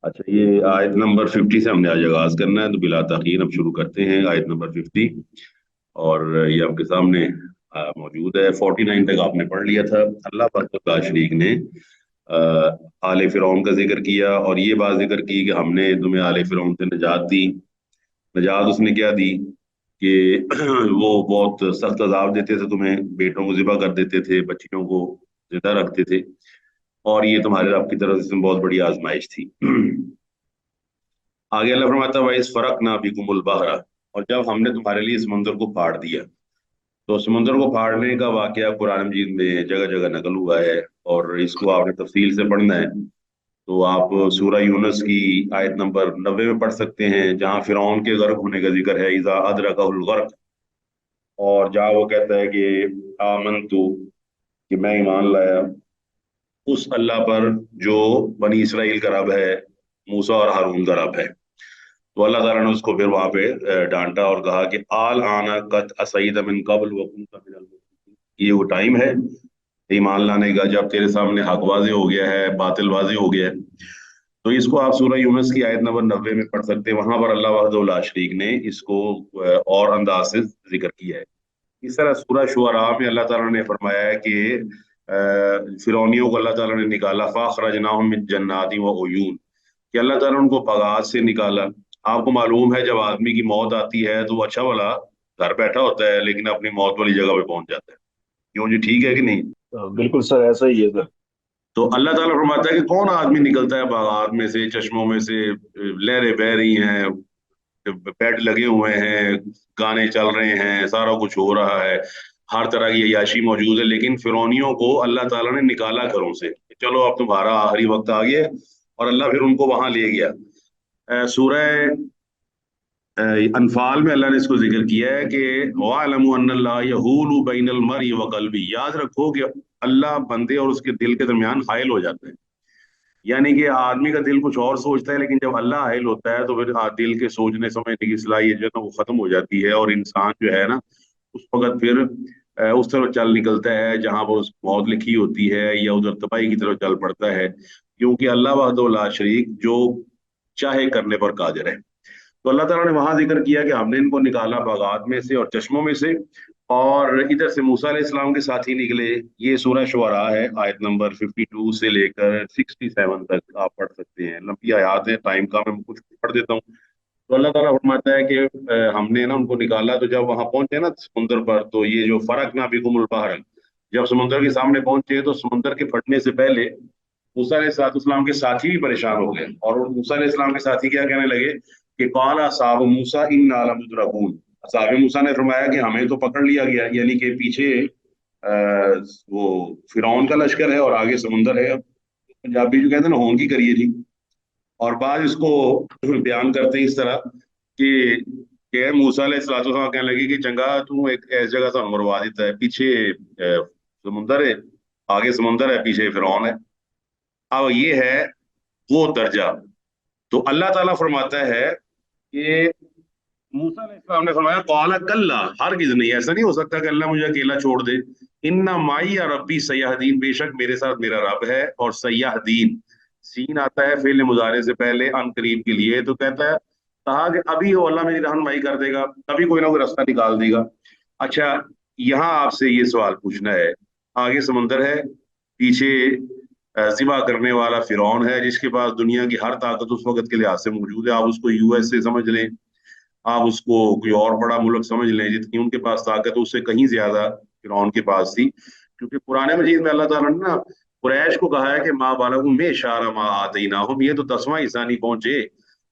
अच्छा, ये आयत नंबर 50 से हमने आज आगाज करना है, तो बिला ताखीर हम शुरू करते हैं आयत नंबर 50। और ये आपके सामने मौजूद है। 49 तक आपने पढ़ लिया था। अल्लाह पाक शरीक ने आले फिरौन का जिक्र किया और ये बात जिक्र की कि हमने तुम्हें आले फिरौन से निजात दी। निजात उसने क्या दी कि वो बहुत सख्त अजाब देते थे तुम्हें, बेटों को ज़िबा कर देते थे, बच्चियों को जिंदा रखते थे। और ये तुम्हारे रब की तरफ से बहुत बड़ी आजमाइश थी। आगे अल्लाह फरमाता है इस फरक ना बिकुमुल बहरा, और जब हमने तुम्हारे लिए समुद्र को फाड़ दिया। तो समुद्र को फाड़ने का वाकया कुरान मजीद में जगह जगह नकल हुआ है, और इसको आपने तफसील से पढ़ना है तो आप सूरह यूनुस की आयत नंबर 90 में पढ़ सकते हैं, जहाँ फिरौन के गर्क होने का जिक्र है, इज़ा अदरकहुल गर्क। और जहाँ वो कहता है कि आमनतु, कि मैं ईमान लाया उस अल्लाह पर जो बनी इसराइल का रब है, मूसा और हारून का रब है। तो अल्लाह ताला ने उसको फिर वहां पे डांटा और कहा कि आल आना कद असईद मिन कबल व कुंत मिनल मुफसिदीन। ये वो टाइम है ईमान लाने का जब तेरे सामने हक वाज़े हो गया है, बातिल वाज़े हो गया है। तो इसको आप सूरह यूनुस की आयत नंबर 90 में पढ़ सकते हैं। वहां पर अल्लाह वहदहु ला शरीक ने इसको और अंदाज से जिक्र किया है। इस तरह सूरह शुअरा में अल्लाह ताला ने फरमाया है कि फिरौनियों को अल्लाह ताला ने निकाला, फ़ाखरजनाहुम मिन जन्नातिन व उयून, कि अल्लाह ताला ने उनको बागात से निकाला। आपको मालूम है जब आदमी की मौत आती है तो वो अच्छा वाला घर बैठा होता है, लेकिन अपनी मौत वाली जगह पे पहुंच जाता है। क्यों जी, ठीक है कि नहीं? बिल्कुल सर, ऐसा ही है सर। तो अल्लाह ताला फरमाता है कि कौन आदमी निकलता है बागात में से, चश्मों में से, लहरें बह रही हैं, बेड लगे हुए हैं, गाने चल रहे हैं, सारा कुछ हो रहा है, हर तरह की अय्याशी मौजूद है, लेकिन फिरौनियों को अल्लाह ताला ने निकाला घरों से। चलो अब तुम्हारा आखिरी वक्त आ गया। और अल्लाह फिर उनको वहां ले गया। सूरह अनफाल में अल्लाह ने इसको जिक्र किया है कि वालमु अन्नल्लाह यहूलु बैनल मरइ व कल्बी, याद रखो कि अल्लाह बंदे और उसके दिल के दरमियान हायल हो जाता है। यानी कि आदमी का दिल कुछ और सोचता है, लेकिन जब अल्लाह हायल होता है तो फिर दिल के सोचने समझने की सलाहियत जो है ना वो खत्म हो जाती है, और इंसान जो है ना उस वक्त फिर उस तरफ चल निकलता है जहां पर उस मौत लिखी होती है, या उधर तबाही की तरफ चल पड़ता है, क्योंकि अल्लाह वहदहु ला शरीक जो चाहे करने पर कादिर है। तो अल्लाह ताला ने वहां जिक्र किया कि हमने इनको निकाला बागात में से और चश्मों में से, और इधर से मूसा अलैहिस्सलाम के साथ ही निकले। ये सूरह शुअरा है, आयत नंबर 52 से लेकर 67 तक आप पढ़ सकते हैं। लंबी आयत है, टाइम का मैं कुछ पढ़ देता हूँ। तो अल्लाह ताला फरमाता है कि हमने ना उनको निकाला, तो जब वहां पहुंचे ना समुद्र पर, तो ये जो फरक ना बिकुमुल बहर, जब समुद्र के सामने पहुंचे तो समुद्र के फटने से पहले मूसा अलैहिस्सलाम के साथी भी परेशान हो गए, और वो मूसा अलैहिस्सलाम के साथी क्या कहने लगे कि काला साहब मूसा इन्ना लमुदरकून। साहब मूसा ने फरमाया कि हमें तो पकड़ लिया गया, यानी कि पीछे वो फिरौन का लश्कर है और आगे समुंदर है। पंजाबी जो कहते हैं ना, होंगी करिए जी। और बाद इसको बयान करते हैं इस तरह कि मूसा अलैहिस्सलाम कहने लगे कि चंगा तू एक ऐसी जगह से मरवा देता है, पीछे समुंदर है, आगे समुंदर है, पीछे फिरौन है। अब ये है वो दर्जा। तो अल्लाह ताला फरमाता है कि मूसा अलैहिस्सलाम ने फरमाया कौला कल्ला, हरगिज नहीं, ऐसा नहीं हो सकता कि अल्लाह मुझे अकेला छोड़ दे। इन्ना माई या रब्बी सयाहदीन, बेशक मेरे साथ मेरा रब है। और सयाहदीन, सीन आता है फेल मुजारे से पहले अन करीब के लिए, तो कहता है कहा कि अभी वो अल्लाह मेरी रहनुमाई कर देगा, अभी कोई ना कोई रास्ता निकाल देगा। अच्छा, यहाँ आपसे ये सवाल पूछना है, आगे समंदर है, पीछे जिबा करने वाला फिरौन है, जिसके पास दुनिया की हर ताकत उस वक्त के लिहाज से मौजूद है। आप उसको यूएसए समझ लें, आप उसको कोई और बड़ा मुल्क समझ लें, जितनी उनके पास ताकत है उससे कहीं ज्यादा फिरौन के पास थी। क्योंकि पुराने मजीद में अल्लाह ताला ने ना कुरैश को कहा है कि माँ बालगू में इशारा माँ आते ना हम, ये तो 10वां हिस्सा नहीं पहुंचे।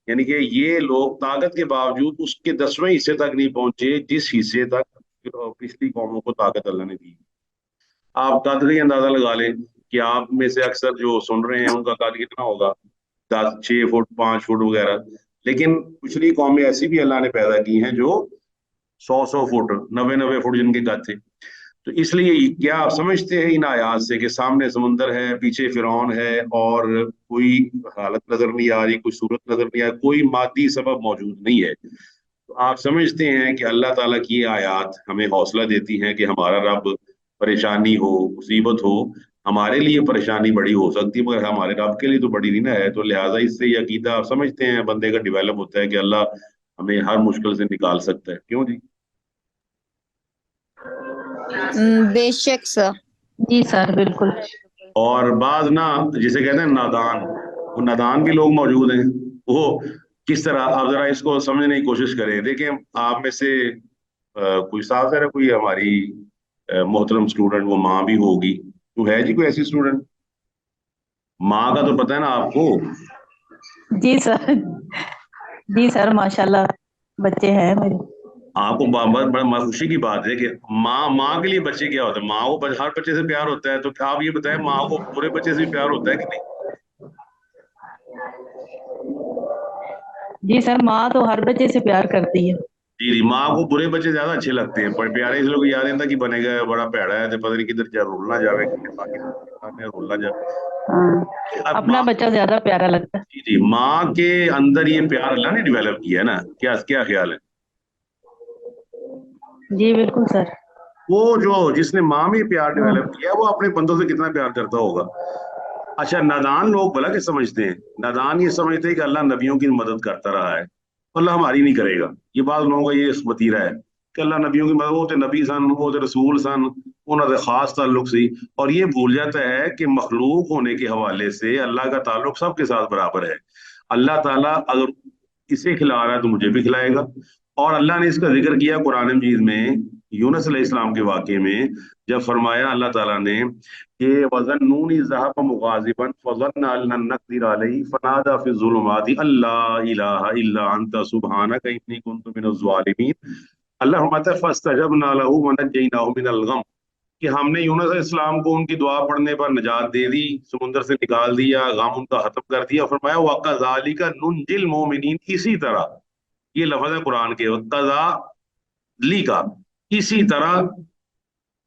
यानी कि ये लोग ताकत के बावजूद उसके 10वें हिस्से तक नहीं पहुंचे जिस हिस्से तक पिछली कौमों को ताकत अल्लाह ने दी। आप कद का ही अंदाजा लगा लें कि आप में से अक्सर जो सुन रहे हैं उनका कद कितना होगा, 10 6 फुट 5 फुट वगैरह। लेकिन पिछली कौमें ऐसी भी अल्लाह ने पैदा की हैं जो 100 100 फुट 90 90 फुट जिनके कद थे। तो इसलिए क्या आप समझते हैं इन आयात से कि सामने समुंदर है, पीछे फिरौन है, और कोई हालत नजर नहीं आ रही, कोई सूरत नजर नहीं आ रही, कोई मादी सबब मौजूद नहीं है। तो आप समझते हैं कि अल्लाह ताला की ये आयात हमें हौसला देती हैं कि हमारा रब, परेशानी हो मुसीबत हो, हमारे लिए परेशानी बड़ी हो सकती है मगर हमारे रब के लिए तो बड़ी नहीं ना है। तो लिहाजा इससे ये अकीदा आप समझते हैं बंदे का डेवलप होता है कि अल्लाह हमें हर मुश्किल से निकाल सकता है। क्यों जी? बेशक सर। जी सर बिल्कुल। और बाज ना, जिसे कहते हैं नादान, वो नादान भी लोग मौजूद हैं। वो किस तरह, आप जरा इसको समझने की कोशिश करें। देखें, आप में से कोई साथ है, कोई हमारी मोहतरम स्टूडेंट, वो माँ भी होगी, तो है जी कोई ऐसी स्टूडेंट? माँ का तो पता है ना आपको। जी सर। जी सर माशाल्लाह बच्चे हैं मेरे। आपको बड़ा खुशी की बात है कि माँ माँ के लिए बच्चे क्या होते हैं। माँ को हर बच्चे से प्यार होता है, तो आप ये बताएं माँ को पूरे बच्चे से भी प्यार होता है कि नहीं? जी सर माँ तो हर बच्चे से प्यार करती है। जी जी, माँ को बुरे बच्चे ज्यादा अच्छे लगते हैं, पर प्यारे इसलिए याद रहता कि बनेगा बड़ा भैड़ा है, तो पता नहीं किधर जा रोल ना जावे, बाकी रोल ना जाए। हाँ अब अपना माँ, बच्चा ज्यादा प्यारा लगता है। जी जी, माँ के अंदर ये प्यार अल्लाह ने डेवलप किया है ना। क्या क्या ख्याल है? जी बिल्कुल सर। वो जो जिसने माँ में प्यार डेवलप किया वो अपने बंदों से कितना प्यार करता होगा। अच्छा, नादान लोग भला क्या समझते हैं? नादान ये समझते हैं कि अल्लाह नबियों की मदद करता रहा है, अल्लाह हमारी नहीं करेगा। ये बात लोगों का ये वतीरा है कि अल्लाह नबियों की मदद, वो तो नबी सन, वो तो रसूल सन, उन्होंने खास ताल्लुक सी। और ये भूल जाता है कि मखलूक होने के हवाले से अल्लाह का ताल्लुक सबके साथ बराबर है। अल्लाह ताला अगर इसे खिला रहा है तो मुझे भी खिलाएगा। और अल्लाह ने इसका जिक्र किया कुरान मजीद में, यूनुस अलैहिस्सलाम के वाक़े में, जब फरमाया अल्लाह ताला ने कि वज़न्नूनी ज़हब मुगाज़िबन फ़ज़न्ना अल्लन नक़दिर अलैहि फ़नादा फ़ी ज़ुलुमाति अल्ला इलाहा इल्ला अंता सुब्हानका इन्नी कुन्तु मिनज़ ज़ालिमीन। अल्लाह फरमाता है फ़स्तजबना लहू व नज्जयनाहु मिनल गम, कि हमने यूनुस अलैहिस्सलाम को उनकी दुआ पढ़ने पर निजात दे दी, समुंदर से निकाल दिया, गम उनका खत्म कर दिया। फरमाया वकज़ालिका नुनजिल मोमिनीन, इसी तरह, ये लफ्ज है कुरान के, कजा ली का, इसी तरह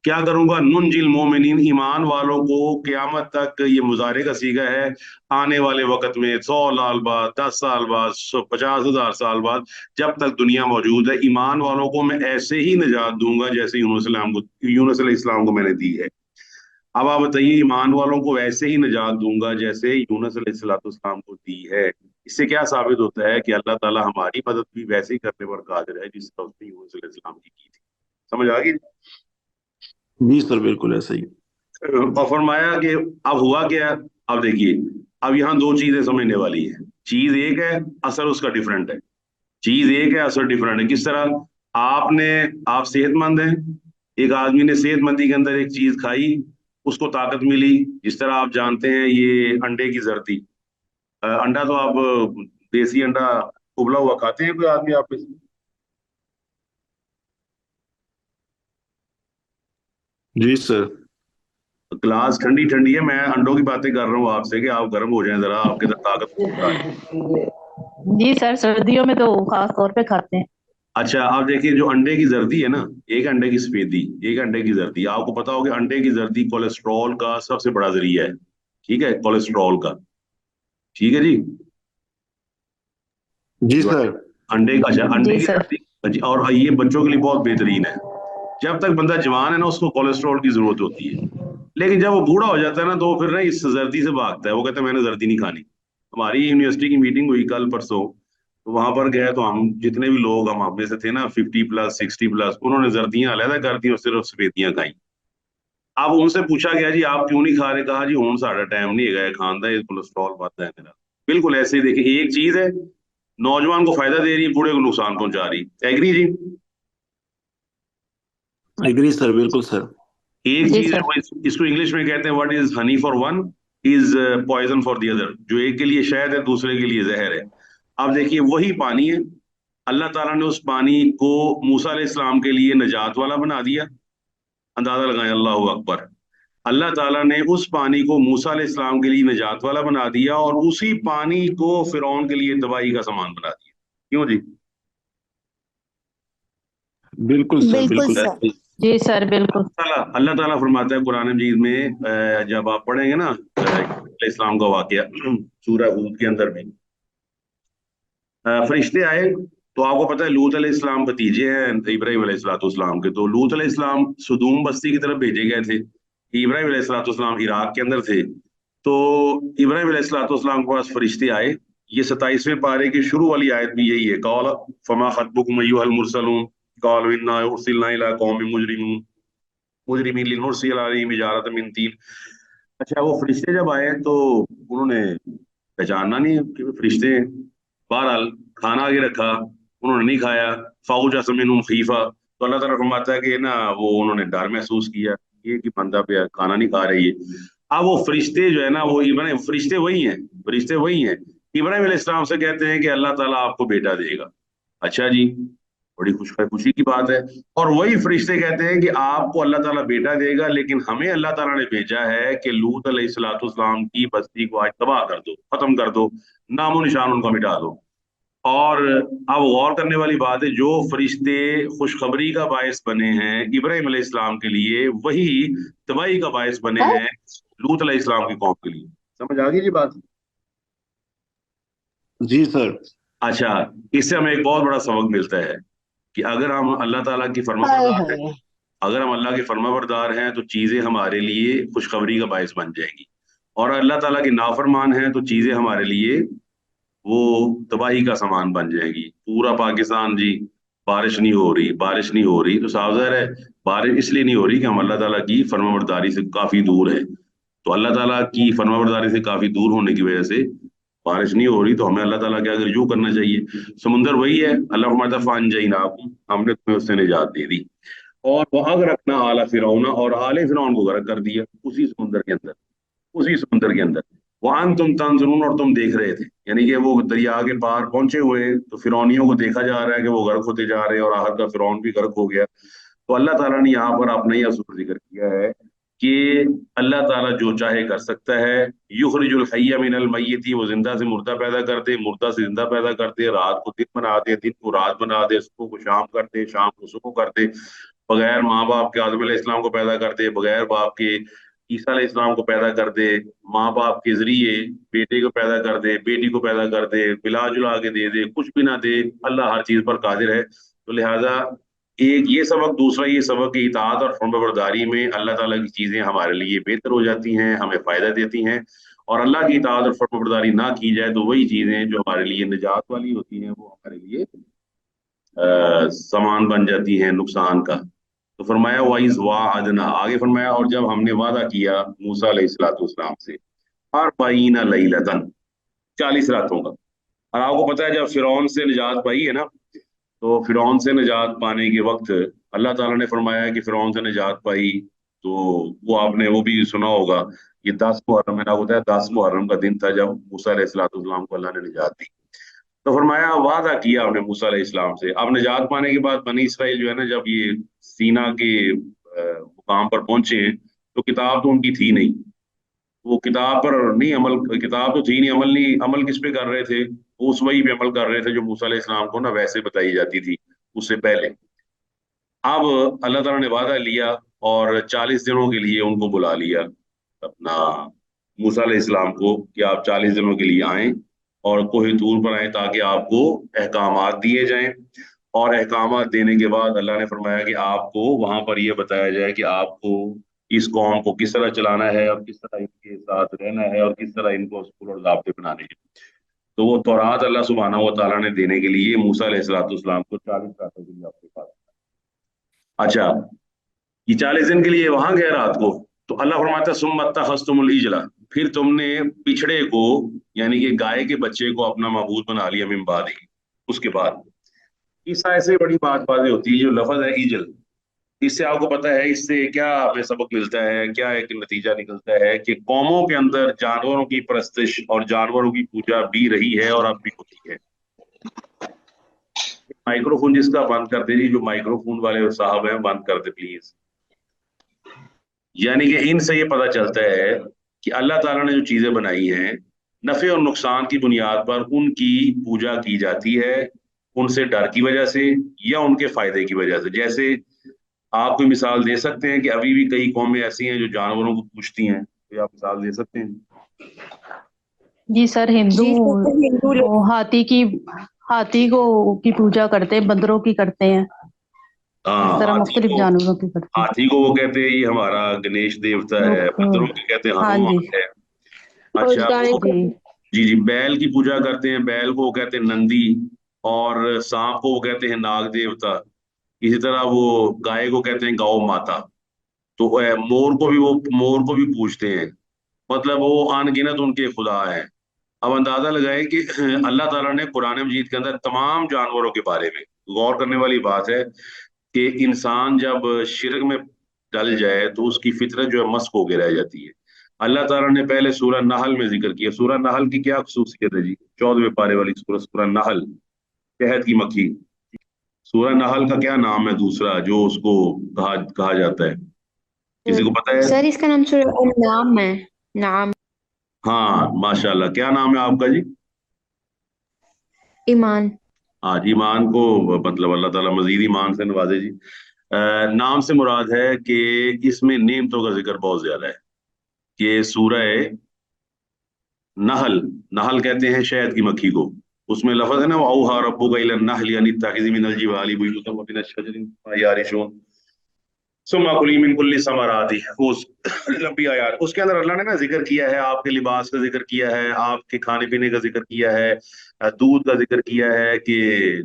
क्या करूंगा, नुनजिल मोमिनीन, ईमान वालों को क्यामत तक, ये मुजारे का सीगा है, आने वाले वक्त में 100 साल बाद, 10 साल बाद, 50,000 साल बाद, जब तक दुनिया मौजूद है, ईमान वालों को मैं ऐसे ही निजात दूंगा जैसे यूनुस अलैहिस्सलाम को मैंने दी है। अब आप बताइए, ईमान वालों को वैसे ही निजात दूंगा जैसे यूनुस अलैहिस्सलाम को दी है। इससे क्या साबित होता है कि अल्लाह ताला हमारी मदद भी वैसे ही करने पर कादिर है जिस तरह उसने यूनुस अलैहिस्सलाम की थी। समझ आ गई? जी सर बिल्कुल ऐसा ही। और फरमाया कि अब हुआ क्या। अब देखिए, अब यहाँ दो चीजें समझने वाली है। चीज एक है, असर उसका डिफरेंट है। चीज एक है, असर डिफरेंट है। किस तरह? आपने, आप सेहतमंद हैं, एक आदमी ने सेहतमंदी के अंदर एक चीज खाई, उसको ताकत मिली। जिस तरह आप जानते हैं ये अंडे की जर्दी, अंडा तो आप देसी अंडा उबला हुआ खाते हैं कोई आदमी आप में से? जी सर। ग्लास ठंडी ठंडी है, मैं अंडों की बातें कर रहा हूँ आपसे कि आप गर्म हो जाएं जरा, आपके अंदर ताकत खूब आ जाए। जी सर सर्दियों में तो खास तौर पे खाते हैं। अच्छा, आप देखिए जो अंडे की जर्दी है ना, एक अंडे की सफेदी, एक अंडे की जर्दी, आपको पता होगा अंडे की जर्दी कोलेस्ट्रॉल का सबसे बड़ा जरिया है। ठीक है, कोलेस्ट्रॉल का। ठीक है जी। जी जो सर। अंडे का, अच्छा, अंडे जी की सर। जर्दी, जी, और ये बच्चों के लिए बहुत बेहतरीन है। जब तक बंदा जवान है ना, उसको कोलेस्ट्रॉल की जरूरत होती है, लेकिन जब वो बूढ़ा हो जाता है ना, तो फिर ना इस जर्दी से भागता है। वो कहता है मैंने जर्दी नहीं खानी। हमारी यूनिवर्सिटी की मीटिंग हुई कल परसों, तो वहां पर गए तो हम जितने भी लोग हम में से थे ना, 50 प्लस 60 प्लस, उन्होंने जर्दियां अलहदा कर दी और सिर्फ सफेदियां खाई। अब उनसे पूछा गया जी आप क्यों नहीं खा रहे, कहा जी हूं साढ़ा टाइम नहीं है खान का, कोलेस्ट्रॉल बढ़ता है मेरा। बिल्कुल ऐसे ही देखिए, एक चीज है नौजवान को फायदा दे रही है, बूढ़े को नुकसान पहुंचा रही है। एग्री जी? एग्री सर बिल्कुल सर। एक जी चीज है सर। वो इसको इंग्लिश में कहते हैं what is honey for one is poison for the other. जो एक के लिए शहद है दूसरे के लिए जहर है। अब देखिए वही पानी है, अल्लाह ताला ने उस पानी को मूसा अलैहिस्सलाम के लिए निजात वाला बना दिया। अंदाजा लगाएं, अल्लाह अकबर। अल्लाह ताला ने उस पानी को मूसा अलैहिस्सलाम के लिए निजात वाला बना दिया और उसी पानी को फिरौन के लिए तबाही का सामान बना दिया। क्यों जी? बिल्कुल सर बिल्कुल बिल्कुल सर। ऐसा ही। जी सर बिल्कुल। अल्लाह ताला फरमाता है कुरान मजीद में, जब आप पढ़ेंगे ना इस्लाम का वाकया सूरह हूद के अंदर में, फरिश्ते आए, तो आपको पता है लूत अलैहिस्सलाम भतीजे हैं इब्राहिम अलैहिस्सलाम के, तो लूत अलैहिस्सलाम सुदूम बस्ती की तरफ भेजे गए थे। इब्राहिम अलैहिस्सलाम इराक के अंदर थे, तो इब्राहिम अलैहिस्सलाम के पास फरिश्ते आए। ये 27वें पारे की शुरू वाली आयत भी यही है, कौल फमा खतबुकुम अय्युहल मुरसलून कालू इन्ना उरसिलना इला कौमिन मुजरिमीन लिनुरसिला अलैहिम हिजारतम मिन तीन। अच्छा, वो फरिश्ते जब आए तो उन्होंने पहचाना नहीं कि वो फरिश्ते हैं। बहरहाल खाना आगे रखा, उन्होंने नहीं खाया। फाउजा मिनहुम खीफा, तो अल्लाह ताला फरमाता है कि ना वो उन्होंने डर महसूस किया, ये कि बंदा पे खाना नहीं खा रही है। अब वो फरिश्ते जो है ना, वो इब्राहिम, फरिश्ते वही हैं। इब्राहिम अलैहिस्सलाम से कहते हैं कि अल्लाह ताला आपको बेटा देगा। अच्छा जी, बड़ी खुशी की बात है। और वही फरिश्ते कहते हैं कि आपको अल्लाह ताला बेटा देगा, लेकिन हमें अल्लाह ताला ने भेजा है कि लूत अलैहिस्सलाम की बस्ती को आज तबाह कर दो, खत्म कर दो, नामो निशान उनका मिटा दो। और अब गौर करने वाली बात है, जो फरिश्ते खुशखबरी का बायस बने हैं इब्राहिम अलैहिस्सलाम के लिए, वही तबाही का बायस बने हैं लूत अलैहिस्सलाम की कौम के लिए। समझ आ गई जी बात? जी सर। अच्छा, इससे हमें एक बहुत बड़ा सबक मिलता है कि अगर हम अल्लाह ताला की फरमाबरदार हैं, अगर हम अल्लाह के फरमाबरदार हैं तो चीजें हमारे लिए खुशखबरी का बायस बन जाएंगी, और अल्लाह ताला की नाफरमान हैं तो चीजें हमारे लिए वो तबाही का सामान बन जाएगी। पूरा पाकिस्तान जी, बारिश नहीं हो रही, बारिश नहीं हो रही, तो साफ ज़ाहिर है बारिश इसलिए नहीं हो रही कि हम अल्लाह ताला की फरमाबरदारी से काफी दूर है। तो अल्लाह ताला की फरमाबरदारी से काफी दूर होने की वजह से बारिश नहीं हो रही, तो हमें अल्लाह ताला के अगर यूं करना चाहिए। समुंदर वही है, अल्लाह फरमाता फान जईनाकुम, हमने तुम्हें उससे निजात दे दी। और वहां रखना आला फिरौना, और आले फिरौन को गर्क कर दिया उसी समुंदर के अंदर, उसी समुंदर के अंदर। वहां तुम तंजरून, और तुम देख रहे थे, यानी कि वो दरिया के पार पहुंचे हुए तो फिरौनियों को देखा जा रहा है कि वो गर्क होते जा रहे हैं, और आखिर का फिरौन भी गर्क हो गया। तो अल्लाह ताला ने यहाँ पर अपना ही असूल जिक्र किया है कि अल्लाह ताला जो चाहे कर सकता है। युखरिजुल हय्य मिनल मय्यति, वो जिंदा से मुर्दा पैदा कर दे, मुर्दा से जिंदा पैदा कर दे, रात को दिन बना दे, दिन को रात बना दे, सुबह को शाम कर दे, शाम को सुबह कर दे। बगैर माँ बाप के आदम अलैहिस्सलाम को पैदा कर दे, बगैर बाप के ईसा अलैहिस्सलाम को पैदा कर दे, माँ बाप के जरिए बेटे को पैदा कर दे, बेटी को पैदा कर दे, मिला जुला के दे दे, कुछ भी ना दे, अल्लाह हर चीज पर कादिर है। तो लिहाजा एक ये सबक, दूसरा ये सबक कि इताअत और फरमाबरदारी में अल्लाह ताला की चीजें हमारे लिए बेहतर हो जाती हैं, हमें फायदा देती हैं। और अल्लाह की इताअत और फरमाबरदारी ना की जाए तो वही चीजें जो हमारे लिए निजात वाली होती हैं वो हमारे लिए सामान बन जाती हैं नुकसान का। तो फरमाया वाइज वाअदना, आगे फरमाया और जब हमने वादा किया मूसा अलैहिस्सलाम से, अरबईना लैलतन, 40 रातों का। और आपको पता है जब फिरौन से निजात पाई है ना, तो फिरौन से निजात पाने के वक्त अल्लाह ताला ने फरमाया कि फिरौन से निजात पाई, तो वो आपने वो भी सुना होगा, ये 10 मुहर्रम, मैंने आपको बताया 10 मुहर्रम का दिन था जब मूसा अलैहिस्सलाम को अल्लाह ने निजात दी। तो फरमाया वादा किया हमने मूसा अलैहिस्सलाम से। अब निजात पाने के बाद बनी इसराइल जो है ना, जब ये सीना के मुकाम पर पहुंचे हैं, तो किताब तो उनकी थी नहीं, वो किताब पर नहीं अमल, किताब तो थी नहीं, अमल किस पे कर रहे थे? वो उस वही पे अमल कर रहे थे जो मूसा अलैहिस्सलाम को ना वैसे बताई जाती थी उससे पहले। अब अल्लाह ताला ने वादा लिया और 40 दिनों के लिए उनको बुला लिया अपना, मूसा अलैहिस्सलाम को, कि आप 40 दिनों के लिए आएं और कोहे तूर पर आए ताकि आपको अहकामात दिए जाएं। और अहकामात देने के बाद अल्लाह ने फरमाया कि आपको वहां पर यह बताया जाए कि आपको इस कौम को किस तरह चलाना है, और किस तरह इनके साथ रहना है, और किस तरह इनको असूल और ज़ाब्ते बनाने हैं। तो वो तौरात अल्लाह सुब्हानहू व तआला ने देने के लिए मूसा अलैहिस्सलाम को 40 रातों के लिए आपके पास। अच्छा, ये 40 दिन के लिए वहां गए रात को, तो अल्लाह फरमाता है सुम्मा इत्तखज़्तुमुल इजला, फिर तुमने पिछड़े को, यानी कि गाय के बच्चे को अपना माबूद बना लिया, मिन बादी, उसके बाद। इस ऐसे बड़ी बात बातें होती है, जो लफ्ज है इजल, इससे आपको पता है इससे क्या हमें सबक मिलता है, क्या एक नतीजा निकलता है कि कौमों के अंदर जानवरों की परस्तिश और जानवरों की पूजा भी रही है और अब भी होती है। माइक्रोफोन जिसका बंद कर दीजिए, जो माइक्रोफोन वाले साहब हैं बंद कर दे प्लीज। यानी कि इनसे ये पता चलता है कि अल्लाह ताला ने जो चीजें बनाई हैं, नफे और नुकसान की बुनियाद पर उनकी पूजा की जाती है, उनसे डर की वजह से या उनके फायदे की वजह से। जैसे आप कोई मिसाल दे सकते हैं कि अभी भी कई कौमें ऐसी हैं जो जानवरों को पूजती हैं, तो आप मिसाल दे सकते हैं? जी सर, हिंदू जी सर, हिंदू लोग वो हाथी को की पूजा करते हैं, बंदरों की करते हैं। इस हाँ, तरह मुख्तलिफ जानवरों की करते हैं। हाथी को वो कहते हैं ये हमारा गणेश देवता है, बंदरों के कहते हैं हाँ जी हनुमान है। और अच्छा गाय वो, को जी जी जी, बैल की पूजा करते हैं, बैल को वो कहते हैं नंदी, और सांप को वो कहते हैं नाग देवता। इसी तरह वो गाय को कहते हैं गौ माता। तो मोर को भी पूजते हैं। मतलब वो अनगिनत उनके खुदा हैं। अब अंदाजा लगाएं कि अल्लाह ताला ने कुरान मजीद के अंदर तमाम जानवरों के बारे में, गौर करने वाली बात है कि इंसान जब शिरक में डल जाए तो उसकी फितरत जो है मस्क होकर रह जाती है। अल्लाह ताला ने पहले सूरह नहल में जिक्र किया। सूरह नहल की क्या खसूसियत है जी? 14वें पारे वाली सूरह, सूरह नहल, शहद की मक्खी। सूरह नहल का क्या नाम है दूसरा जो उसको कहा कहा जाता है? किसी को पता है? सर इसका नाम नाम है। नाम हाँ माशाल्लाह, क्या नाम है आपका जी? ईमान। हाँ जी, ईमान को मतलब अल्लाह ताला मजीद ईमान से नवाजे जी। नाम से मुराद है कि इसमें नेमतों का जिक्र बहुत ज्यादा है। कि सूरह नहल, नहल कहते हैं शहद की मक्खी को। उसमें लफ्ज है ना, औहा रब्बुका इलन नहल यानी इत्तखिज़ी मिनल जिबाली बुयूतन व मिनश शजरिन मिम्मा यारिशून सुम्मा कुली मिन कुल्ली समराती। उस लंबी आयत, उसके अंदर अल्लाह ने ना जिक्र किया है, आपके लिबास का जिक्र किया है, आपके खाने पीने का जिक्र किया है, दूध का जिक्र किया है कि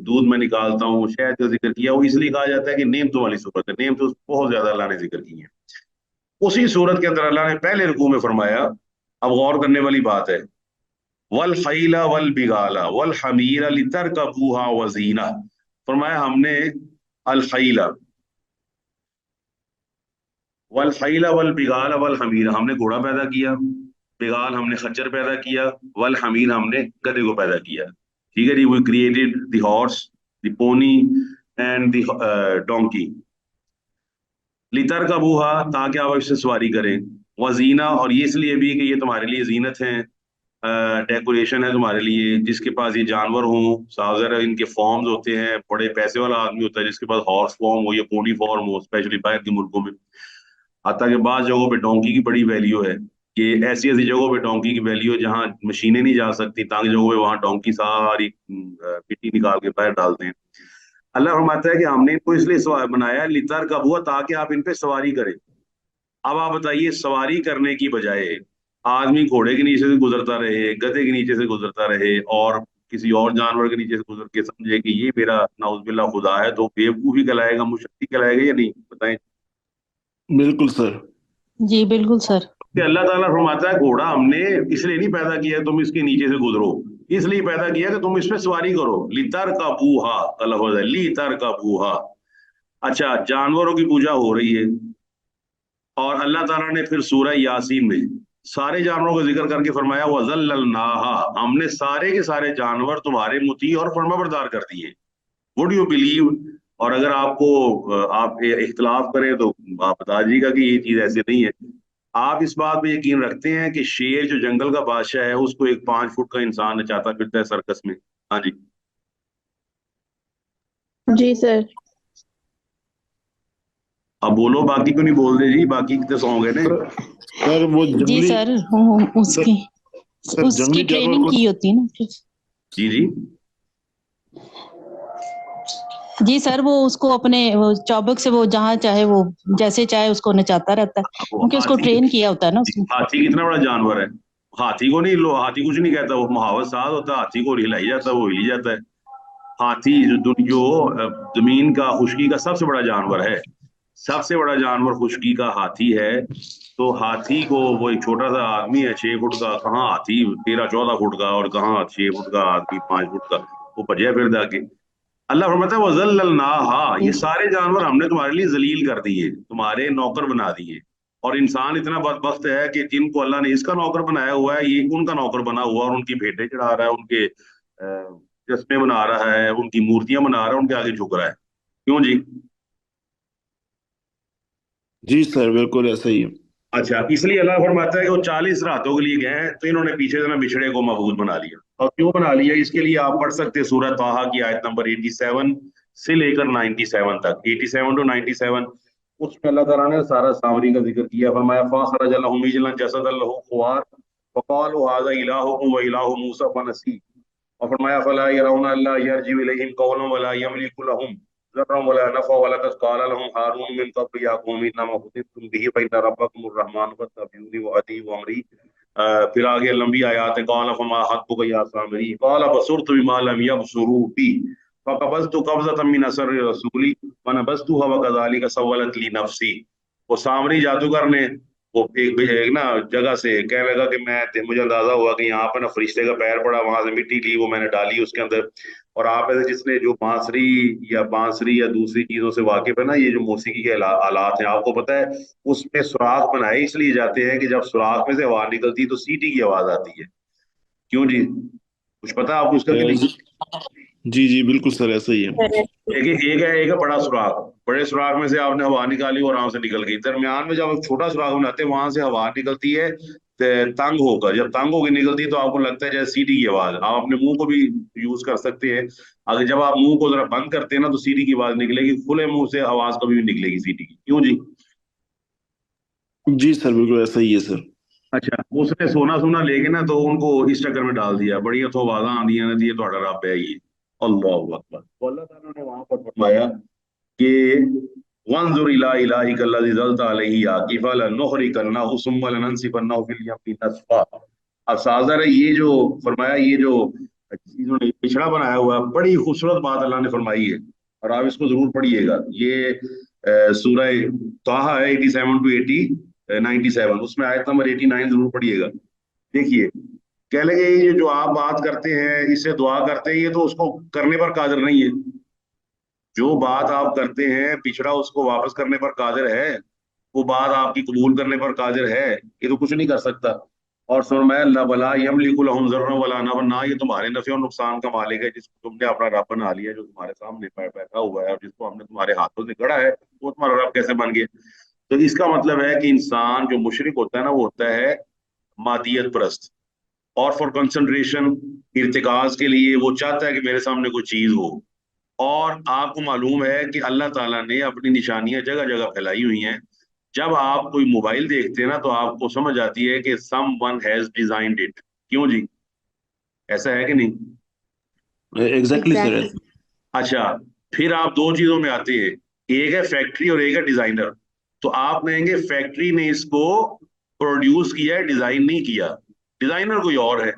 दूध मैं निकालता हूँ, शहद का जिक्र किया। वो इसलिए कहा जाता है कि नेमतों वाली सूरत है, नेम तो बहुत ज्यादा अल्लाह ने जिक्र की है। उसी सूरत के अंदर अल्लाह ने पहले रुकू में फरमाया, अब गौर करने वाली बात है, वल खैला वल बिगाला वल हमीरा लितरकबूहा वजीना। फरमाया हमने अल खैला वल खैला वल बिगाला वल हमीरा, हमने घोड़ा पैदा किया, बिगाल हमने खच्चर पैदा किया, वल हमीर हमने गधे को पैदा किया। ठीक है जी, we created the horse, the pony and the donkey. लितर का बूहा, ताकि आप इससे सवारी करें, वजीना, और ये इसलिए भी कि ये तुम्हारे लिए जीनत है, डेकोरेशन है तुम्हारे लिए। जिसके पास ये जानवर हों, अगर इनके फॉर्म्स होते हैं, बड़े पैसे वाला आदमी होता है जिसके पास हॉर्स फॉर्म हो या पोनी फॉर्म हो, स्पेशली बाहर के मुल्कों में। हाथा कि बाद जगहों पे डोंकी की बड़ी वैल्यू है, कि ऐसी ऐसी जगहों पे डोंकी की वैल्यू है जहाँ मशीनें नहीं जा सकती, ताकि जगहों पे वहां डोंकी सारी मिट्टी निकाल के बाहर डालते हैं। अल्लाह फरमाता है कि हमने इनको इसलिए बनाया लितर का हुआ, ताकि आप इन पे सवारी करें। अब आप बताइए, सवारी करने की बजाय आदमी घोड़े के नीचे से गुजरता रहे, गधे के नीचे से गुजरता रहे, और किसी और जानवर के नीचे से गुजर के समझे कि ये मेरा नाउजुबिल्लाह खुदा है, तो बेवकूफी कहलाएगा, मुशक्की कहलाएगा या नहीं, बताएं? बिल्कुल सर। जी बिल्कुल सर। कि अल्लाह ताला फरमाता है घोड़ा हमने इसलिए नहीं पैदा किया तुम इसके नीचे से गुजरो, इसलिए पैदा किया कि तुम इस पे सवारी करो। लितर का बूहा का लफ्ज है, लितर का बूहा। अच्छा, जानवरों की पूजा हो रही है, और अल्लाह ताला ने फिर सूरह यासीन में सारे जानवरों का जिक्र करके फरमाया, वज़ल्ललनाहा, हमने सारे के सारे जानवर तुम्हारे मुती और फरमाबरदार कर दिए। Would you believe? और अगर आपको आप इख्तलाफ करें तो आप बता दीजिएगा कि ये चीज ऐसे नहीं है। आप इस बात पे यकीन रखते हैं कि शेर जो जंगल का बादशाह है उसको एक 5 फुट का इंसान नचाता फिरता है सर्कस में? हाँ जी। जी सर। अब बोलो, बाकी क्यों नहीं बोल रहे जी? बाकी कितने सॉन्ग है ने? सर वो जी जंगली, सर सर, उसकी सर उसकी जंगली जानवर ट्रेनिंग को, की होती है ना फिर। जी जी। जी सर, वो उसको अपने वो चौबक से वो जहाँ चाहे वो जैसे चाहे उसको नचाता रहता है, वो क्योंकि उसको हाथी, ट्रेन किया होता है ना उसने। हाथी कितना बड़ा जानवर है? हाथी को नहीं लो, हाथी कुछ नहीं कहता, वो मुहावत साज होता है, हाथी को हिलाई जाता है, वो हिली जाता है। हाथी जमीन का खुशकी का सबसे बड़ा जानवर है, सबसे बड़ा जानवर खुशकी का हाथी है। तो हाथी को, वो एक छोटा सा आदमी है 6 फुट का, कहाँ हाथी 13-14 फुट का, और कहाँ 6 फुट का आदमी 5 फुट का, वो भजया फिर जाके। अल्लाह फरमाता है वज़ल्ललनाहा, ये सारे जानवर हमने तुम्हारे लिए जलील कर दिए, तुम्हारे नौकर बना दिए। और इंसान इतना बदबख्त है कि जिनको अल्लाह ने इसका नौकर बनाया हुआ है, ये उनका नौकर बना हुआ, और उनकी भेंटें चढ़ा रहा है, उनके चश्मे बना रहा है, उनकी मूर्तियां बना रहा है, उनके आगे झुक रहा है। क्यों जी? जी सर बिल्कुल ऐसा ही है। अच्छा, इसलिए अल्लाह फरमाता है कि वो 40 रातों के लिए गए हैं, तो इन्होंने पीछे से ना बिछड़े को मबूद बना लिया। और क्यों बना लिया, इसके लिए आप पढ़ सकते हैं सूरह ताहा की आयत नंबर 87 से लेकर 97 तक, 87 to 97। उसमें अल्लाह ताला ने सारा सामरी का जिक्र किया। फरमाया फ़अख़रज लहुम इजलन जसदन लहू खुवार फ़क़ालू हाज़ा इलाहुकुम व इलाहु मूसा फनसी। और फरमाया फला यरौना अल्ला यरजिउ इलैहिम क़ौलन वला यमलिकु लहुम ज़र्रा वला नफ़ा वलक़द क़ाल लहुम हारून मिन क़ब्ल या क़ौम इन्नमा फ़ुतिनतुम बिही व इन्ना रब्बकुमुर रहमान फत्तबिऊनी व अतीऊ अमरी। फिर आगे लंबी आयात है, क़ाल फमा हत्तुका या सामरी क़ाल बसुरतु बिमा लम यबसुरू बी फ़क़बज़तु क़ब्ज़तम मिन असरि रसूली व नबज़्तुहा व कज़ालिका सव्वलत ली नफ़्सी। वो सामरी जादूगर ने वो एक ना जगह से कहने लगा कि मुझे अंदाजा हुआ कि यहाँ पे ना फरिश्ते का पैर पड़ा, वहां से मिट्टी ली, वो मैंने डाली उसके अंदर। और आप में से जिसने जो बांसुरी या दूसरी चीजों से वाकिफ है ना, ये जो मौसीकी के आलात हैं, आपको पता है उसमें सुराख बनाए इसलिए जाते हैं कि जब सुराख में से आवाज निकलती है तो सीटी की आवाज आती है। क्यों जी, कुछ पता है आपको इसका कि नहीं? जी जी बिल्कुल सर, ऐसा ही है। एक है बड़ा सुराख, बड़े सुराख में से आपने हवा निकाली और आराम से निकल गई। दरमियान में जब आप छोटा सुराख बनाते हैं वहां से हवा निकलती है तंग होकर, जब तंग होकर निकलती है तो आपको लगता है जैसे सीटी की आवाज। आप अपने मुंह को भी यूज कर सकते हैं, अगर जब आप मुंह को जरा बंद करते हैं ना तो सीटी की आवाज निकलेगी, खुले मुंह से आवाज कभी भी निकलेगी सीटी की। क्यों जी? जी सर बिल्कुल ऐसा ही है सर। अच्छा, उसने सोना सोना लेके ना तो उनको इस चक्कर में डाल दिया, बड़ी तो आवाजा आंदी ना ये तो रब है ये। अल्लाह अकबर। तो अल्लाह ताला ने वहां पर फरमाया कि वंजुर इला इलाहिक अल्लज़ी ज़ल्ता अलैहि आकिफ़ा लनुहरिकन्नहु सुम्मा लननसिफन्नहु फिल यम्मी नस्फा। अब साजर है ये जो फरमाया, ये जो इन्होंने पिछड़ा बनाया हुआ है, बड़ी खूबसूरत बात अल्लाह ने फरमाई है और आप इसको जरूर पढ़िएगा। ये सूरह ताहा है 87 टू 97, उसमें आयत नंबर 89 जरूर पढ़िएगा। देखिए, कह लगे ये जो आप बात करते हैं, इससे दुआ करते हैं, ये तो उसको करने पर कादिर नहीं है। जो बात आप करते हैं पिछड़ा उसको वापस करने पर कादिर है, वो बात आपकी कबूल करने पर कादिर है, ये तो कुछ नहीं कर सकता। और फरमाया ला वला यमलिकु लहुम ज़र्रन वला नफ़अन, ना ये तुम्हारे नफे और नुकसान का मालिक है, जिसको तुमने अपना रब बना लिया, जो तुम्हारे सामने बैठा हुआ है और जिसको हमने तुम्हारे हाथों से गढ़ा है, वो तुम्हारा रब कैसे बन गया? तो इसका मतलब है कि इंसान जो मुशरिक होता है ना, वो होता है मादियत परस्त। और फॉर कंसंट्रेशन, इर्तिकाज के लिए वो चाहता है कि मेरे सामने कोई चीज हो। और आपको मालूम है कि अल्लाह ताला ने अपनी निशानियां जगह जगह फैलाई हुई हैं। जब आप कोई मोबाइल देखते हैं ना तो आपको समझ आती है कि सम वन हैज डिजाइंड इट। क्यों जी, ऐसा है कि नहीं? Exactly sir. एग्जैक्टली। अच्छा, फिर आप दो चीजों में आते हैं, एक है फैक्ट्री और एक है डिजाइनर। तो आप कहेंगे फैक्ट्री ने इसको प्रोड्यूस किया है, डिजाइन नहीं किया, डिजाइनर कोई और है।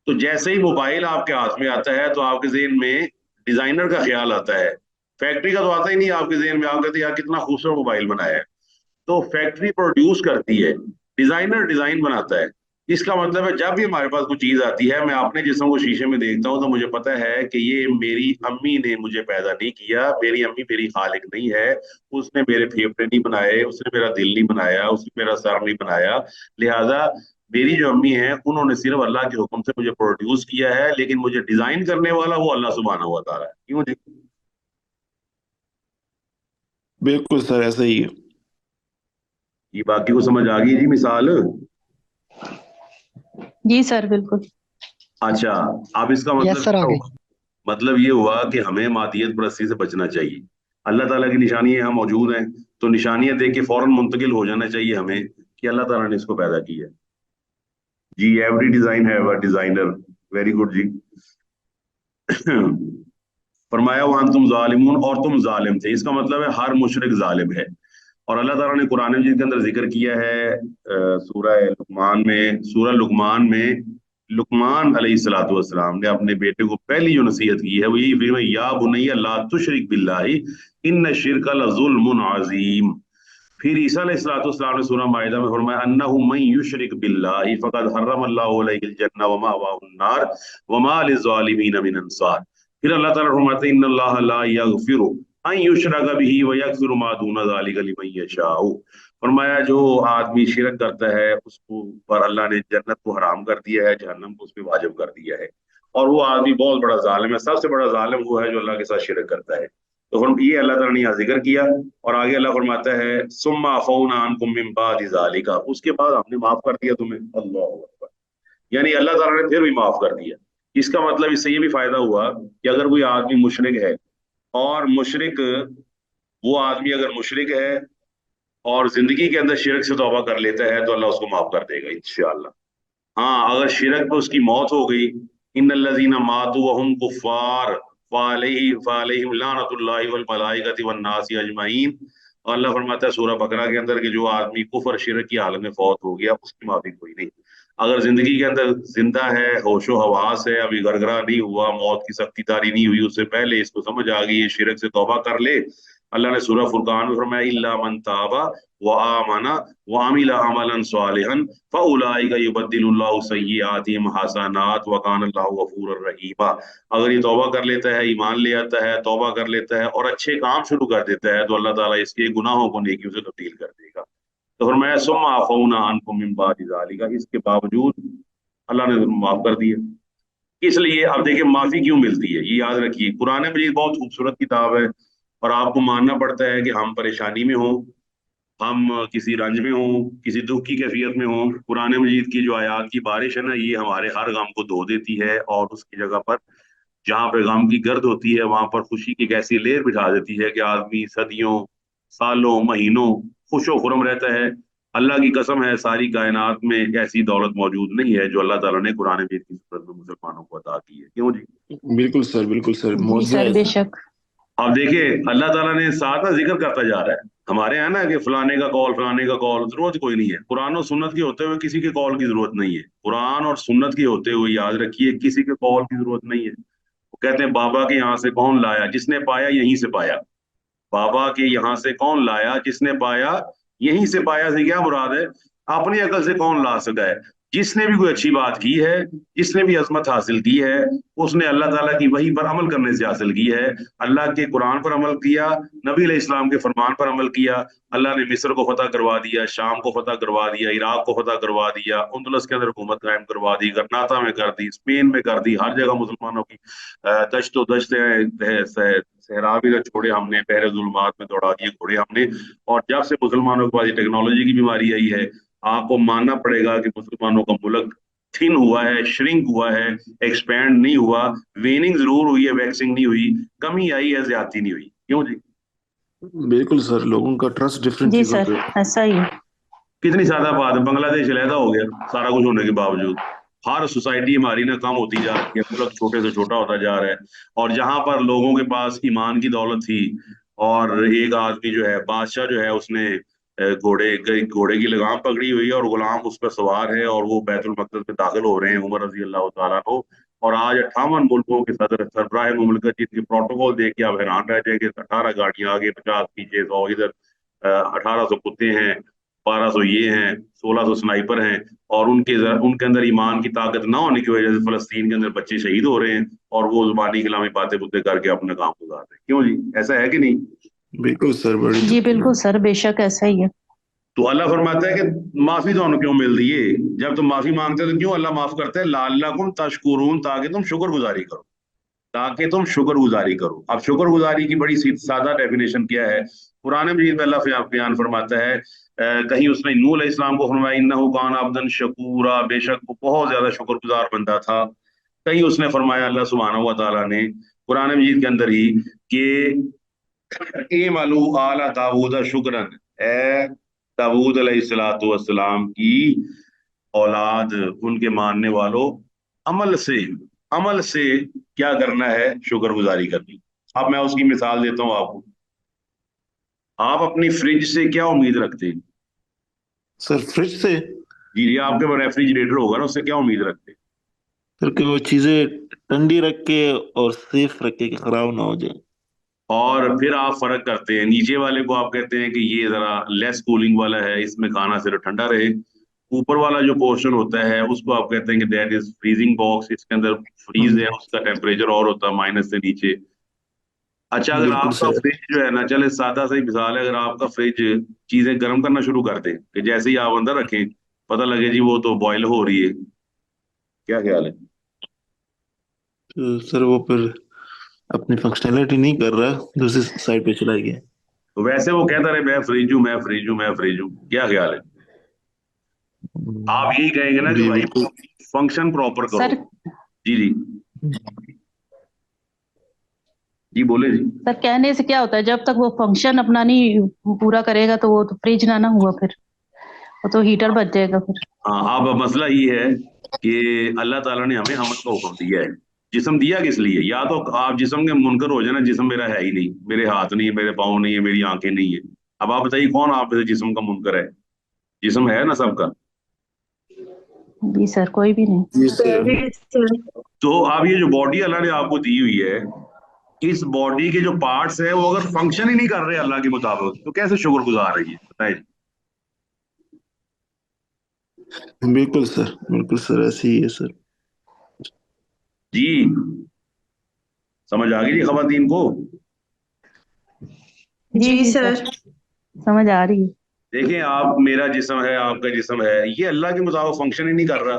तो जैसे ही मोबाइल आपके हाथ में आता है तो आपके जेहन में डिजाइनर का ख्याल आता है, फैक्ट्री का तो आता ही नहीं आपके जेहन में। आप कहते हैं यार कितना खूबसूरत मोबाइल बनाया है। तो फैक्ट्री प्रोड्यूस करती है, डिजाइनर डिजाइन बनाता है। इसका मतलब है जब भी हमारे पास कोई चीज आती है, मैं अपने जिस्म को शीशे में देखता हूँ तो मुझे पता है कि ये मेरी अम्मी ने मुझे पैदा नहीं किया, मेरी अम्मी मेरी खालिक नहीं है, उसने मेरे फेफड़े नहीं बनाए, उसने मेरा दिल नहीं बनाया, उसने मेरा सर नहीं बनाया। लिहाजा मेरी जो अम्मी है उन्होंने सिर्फ अल्लाह के हुक्म से मुझे प्रोड्यूस किया है, लेकिन मुझे डिजाइन करने वाला वो अल्लाह सुब्हानहू व तआला है। क्यों जी? बिल्कुल सर ऐसा ही है। ये बाकी को समझ आ गई जी मिसाल? जी सर बिल्कुल। अच्छा, अब इसका यस मतलब सर, क्या आ गई। हुआ? मतलब ये हुआ कि हमें मादियत परस्ती से बचना चाहिए। अल्लाह ताला की निशानियां यहाँ मौजूद हैं, तो निशानियां देख के फौरन मुंतकिल हो जाना चाहिए हमें कि अल्लाह ताला ने इसको पैदा किया है। जी, एवरी डिजाइन है डिजाइनर। वेरी गुड जी। फरमाया वहां तुम जालिमून, और तुम जालिम थे। इसका मतलब है हर मुशरिक जालिम है। और अल्लाह ताला ने कुरान मजीद के अंदर जिक्र किया है सूरह लुकमान में लुकमान अलैहिस्सलातु वस्सलाम ने अपने बेटे को पहली जो नसीहत की है वो यही फिर या बुनैया ला तुशरिक बिल्लाहि इन्न शिरका लजुल्मुन अजीम। फिर ईसा अलैहिस्सलातु वस्सलाम ने सूरह माइदा में फरमाया अन्नहु मन युशरिक बिल्लाहि फक़द हर्रमल्लाहु अलैहिल जन्नह व मअवाहुन नार व मा लिज़्ज़ालिमीन मिन अंसार। फिर अल्लाह ताला फरमाते हैं इन्नल्लाह ला यगफिरु अन युशरका बिही व यगफिरु मा दूना ज़ालिका लिमन यशाउ। फरमाया जो आदमी शिरक करता है उसको पर अल्लाह ने जन्नत को हराम कर दिया है, जहन्नम को उस पर वाजिब कर दिया है। और वो आदमी बहुत बड़ा जालिम है, सबसे बड़ा जालिम वो है जो अल्लाह के साथ शिरक करता है। तो ये अल्लाह ताला ने यहाँ जिक्र किया। और आगे अल्लाह फरमाता है सुम्मा अफौना अन्कुम मिन बादि ज़ालिका, उसके बाद हमने माफ कर दिया तुम्हें। अल्लाह अकबर। यानी अल्लाह ताला ने फिर भी माफ कर दिया। इसका मतलब इससे ये भी फायदा हुआ कि अगर कोई आदमी मुशरिक है और वो आदमी अगर मुशरिक है और जिंदगी के अंदर शिरक से तौबा कर लेता है तो अल्लाह उसको माफ कर देगा इंशाअल्लाह। हाँ, अगर शिरक पे उसकी मौत हो गई, इन्नल्लज़ीना मातू वहुम कुफ्फार फ़अलैहिम लानतुल्लाहि वल मलाइकति वन नासि अजमईन। और अल्लाह फरमाता है सूरह बकरा के अंदर कि जो आदमी कुफर शिरक की हालत में फौत हो गया उसकी माफी कोई नहीं। अगर जिंदगी के अंदर जिंदा है, होशो हवास है, अभी गरगरा नहीं हुआ, मौत की सख्ती तारी नहीं हुई, उससे पहले इसको समझ आ गई ये शिरक से तौबा कर ले, अल्लाह ने सूरह फुरकान में फरमाया इल्ला मन ताबा व आमना व अमिला अमलन सालिहन फउलाइका युबद्दिलुल्लाहु सय्यिआतिहिम हसनात व कान अल्लाहु गफूरर रहीमा। अगर ये तौबा कर लेता है, ईमान ले आता है, तौबा कर लेता है और अच्छे काम शुरू कर देता है तो अल्लाह ताला इसके गुनाहों को नेकियों से तब्दील कर देगा। तो फरमाया सुम्मा अफौना अन्कुम मिन बादि ज़ालिका, इसके बावजूद अल्लाह ने माफ कर दिया। इसलिए अब देखिए माफी क्यों मिलती है ये याद रखिए। कुरान मजीद बहुत खूबसूरत किताब है और आपको मानना पड़ता है कि हम परेशानी में हों, हम किसी रंज में हों, किसी दुख की कैफियत में हों, कुरान मजीद की जो आयात की बारिश है ना ये हमारे हर गम को धो देती है और उसकी जगह पर जहाँ पे गम की गर्द होती है वहां पर खुशी की एक ऐसी लेयर बिठा देती है कि आदमी सदियों, सालों, महीनों खुशो खुरम रहता है। अल्लाह की कसम है सारी कायनात में एक ऐसी दौलत मौजूद नहीं है जो अल्लाह ताला ने कुरान मजीद की सूरत में मुसलमानों को अता की है। क्यों जी? बिल्कुल सर, बिल्कुल सर, जी मुआवजा सर है। बेशक। अब देखिए अल्लाह ताला ने साथ ना जिक्र करता जा रहा है। हमारे यहाँ ना कि फलाने का कॉल, फलाने का कॉल, जरूरत कोई नहीं है। कुरान और सुन्नत के होते हुए किसी के कॉल की जरूरत नहीं है। कुरान और सुन्नत के होते हुए याद रखिए किसी के कॉल की जरूरत नहीं है। वो कहते हैं बाबा के यहाँ से कौन लाया, जिसने पाया यहीं से पाया। बाबा के यहाँ से कौन लाया, जिसने पाया यहीं से पाया से क्या मुराद है? अपनी अकल से कौन ला सका है? जिसने भी कोई अच्छी बात की है, जिसने भी अजमत हासिल की है, उसने अल्लाह ताला की वही पर अमल करने से हासिल की है। अल्लाह के कुरान पर अमल किया, नबी अलैहिस्सलाम के फरमान पर अमल किया। अल्लाह ने मिस्र को फतह करवा दिया, शाम को फतह करवा दिया, इराक को फतह करवा दिया, उंदुलस के अंदर हुकूमत कायम करवा दी, गरनाता में कर दी, स्पेन में कर दी, हर जगह मुसलमानों की दश्तो दश्त सहरा भी छोड़े हमने, बहरे जुल्मात में दौड़ा दिए घोड़े हमने। और जब से मुसलमानों के पास ये टेक्नोलॉजी की बीमारी आई है, आपको मानना पड़ेगा कि मुसलमानों का मुल्क थिन हुआ है, श्रिंक हुआ है, एक्सपैंड नहीं हुआ। वेनिंग जरूर हुई है, वैक्सिंग नहीं हुई, कमी आई है, ज्यादती नहीं हुई। क्यों जी? बिल्कुल सर, लोगों का ट्रस्ट डिफरेंट जी चीजों सर पे। ऐसा ही है। कितनी सादा बात है, बांग्लादेश अलहदा हो गया सारा कुछ होने के बावजूद। हर सोसाइटी हमारी ना कम होती जा रही है, मुल्क छोटे से छोटा होता जा रहा है। और जहां पर लोगों के पास ईमान की दौलत थी और एक आदमी जो है बादशाह जो है उसने घोड़े की लगाम पकड़ी हुई है और गुलाम उस पर सवार है और वो बैतुल मक़दस में दाखिल हो रहे हैं उमर रजी अल्लाह तआला को। और आज 58 मुल्कों के सदर सरबराह मुमलिकत जिनके प्रोटोकॉल देख के आप हैरान रह जाएंगे। 18 गाड़ियां आगे, 50 पीछे, 100 इधर, 1800 कुत्ते हैं, 1200 ये हैं, 1600 स्नाइपर हैं। और उनके अंदर ईमान की ताकत ना होने की वजह से फलस्तीन के अंदर बच्चे शहीद हो रहे हैं और वो जुबानी कलामी बातें बुतें करके अपना काम गुजार रहे हैं। क्यों जी? ऐसा है कि नहीं? बिल्कुल सर, बड़ी जी बिल्कुल सर बेशक ऐसा ही है। तो अल्लाह फरमाता है कि माफी तो क्यों मिल रही है? जब तुम माफी मांगते हो तो क्यों अल्लाह माफ करता है? लाल्लकुम तशकुरून, ताकि तुम शुक्रगुजारी करो, ताकि तुम शुक्रगुजारी करो। अब शुक्रगुजारी की बड़ी सादा डेफिनेशन क्या है? कुरान मजीद में अल्लाह बयान फरमाता है, कहीं उसने नूह अलैहिस्सलाम को फरमाया इन्नहु कान अब्दन शकूरा, बेशक वो बहुत ज्यादा शुक्रगुजार बंदा था। कहीं उसने फरमाया अल्लाह सुब्हानहू व तआला ने कुरान मजीद के अंदर ही कि इमलू आला दाऊद शुक्रन, ए दाऊद अलैहिस्सलातु वस्सलाम की औलाद, उनके मानने वालों, अमल से क्या करना है? शुक्रगुजारी करनी। अब मैं उसकी मिसाल देता हूं आपको। आप अपनी फ्रिज से क्या उम्मीद रखते हैं? सर, फ्रिज से जी जी, आपके रेफ्रिजरेटर होगा ना, उससे क्या उम्मीद रखते हैं? सर कि वो चीजें ठंडी रख के और सेफ रखे कि खराब ना हो जाए। और फिर आप फर्क करते हैं, नीचे वाले को आप कहते हैं कि ये जरा लेस कूलिंग वाला है, इसमें खाना सिर्फ ठंडा रहे। ऊपर वाला जो पोर्शन होता है उसको आप कहते हैं कि दैट इज फ्रीजिंग बॉक्स, इसके अंदर फ्रीज है, उसका टेम्परेचर और होता है माइनस से नीचे। अच्छा, अगर बिल्कुल आपका सर। फ्रिज जो है ना, चले सादा सी मिसाल है, अगर आपका फ्रिज चीजें गर्म करना शुरू कर दे कि जैसे ही आप अंदर रखें पता लगे जी वो तो बॉयल हो रही है, क्या ख्याल है? तो सर वो फिर अपनी फंक्शनैलिटी नहीं कर रहा, दूसरी साइड पे चला गया। तो वैसे वो कहता रहे मैं फ्रिज हूँ, मैं फ्रिज हूँ, मैं फ्रिज हूँ, क्या ख्याल है? आप यही कहेंगे ना कि जी भाई बिल्कुल फंक्शन प्रॉपर करो। सर जी जी जी, बोले जी। सर कहने से क्या होता है, जब तक वो फंक्शन अपना नहीं पूरा करेगा तो वो तो फ्रिज ना हुआ, फिर वो तो हीटर बच जाएगा फिर। हाँ, अब मसला ये है कि अल्लाह ताला ने हमें अमल का हुक्म दिया है। जिस्म दिया किस लिए? या तो आप जिस्म के मुनकर हो जाए ना, जिस्म मेरा है ही नहीं, मेरे हाथ नहीं है, मेरे पाँव नहीं है, मेरी आंखें नहीं है। अब आप बताइए कौन आप में से जिस्म का मुनकर है? जिस्म है ना सबका। जी सर, कोई भी नहीं। जी सर। तो अब ये जो बॉडी अल्लाह ने आपको दी हुई है, इस बॉडी के जो पार्ट्स है वो अगर फंक्शन ही नहीं कर रहे अल्लाह के मुताबिक, तो कैसे शुक्रगुजार रही है? बताइए। बिल्कुल सर, ऐसे ही है सर। जी, समझ आ गई जी खवातीन को? जी सर। समझ आ रही है। देखें, आप, मेरा जिस्म है, आपका जिस्म है, ये अल्लाह के मुताबिक फंक्शन ही नहीं कर रहा,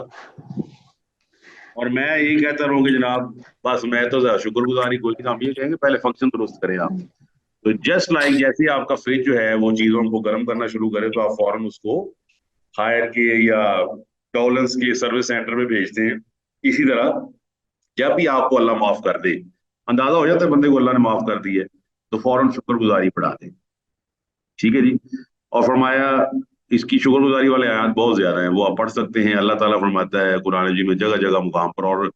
और मैं यही कहता रहूँ कि जनाब बस मैं तो शुक्रगुजारी कोई नहीं, हम ये कहेंगे पहले फंक्शन दुरुस्त करें आप। तो जस्ट लाइक जैसे ही आपका फ्रिज जो है वो चीजों को गर्म करना शुरू करे, तो आप फौरन उसको हायर के या टॉलरेंस के सर्विस सेंटर में भेजते हैं। इसी तरह जब भी आपको अल्लाह माफ कर दे, अंदाजा हो जाता है बंदे को अल्लाह ने माफ कर दी है, तो फौरन शुक्रगुजारी बढ़ा दें। ठीक है जी। और फरमाया, इसकी शुक्रगुजारी वाले आयत बहुत ज्यादा हैं, वो आप पढ़ सकते हैं। अल्लाह ताला फरमाता है कुरान मजीद में जगह जगह मुकाम पर, और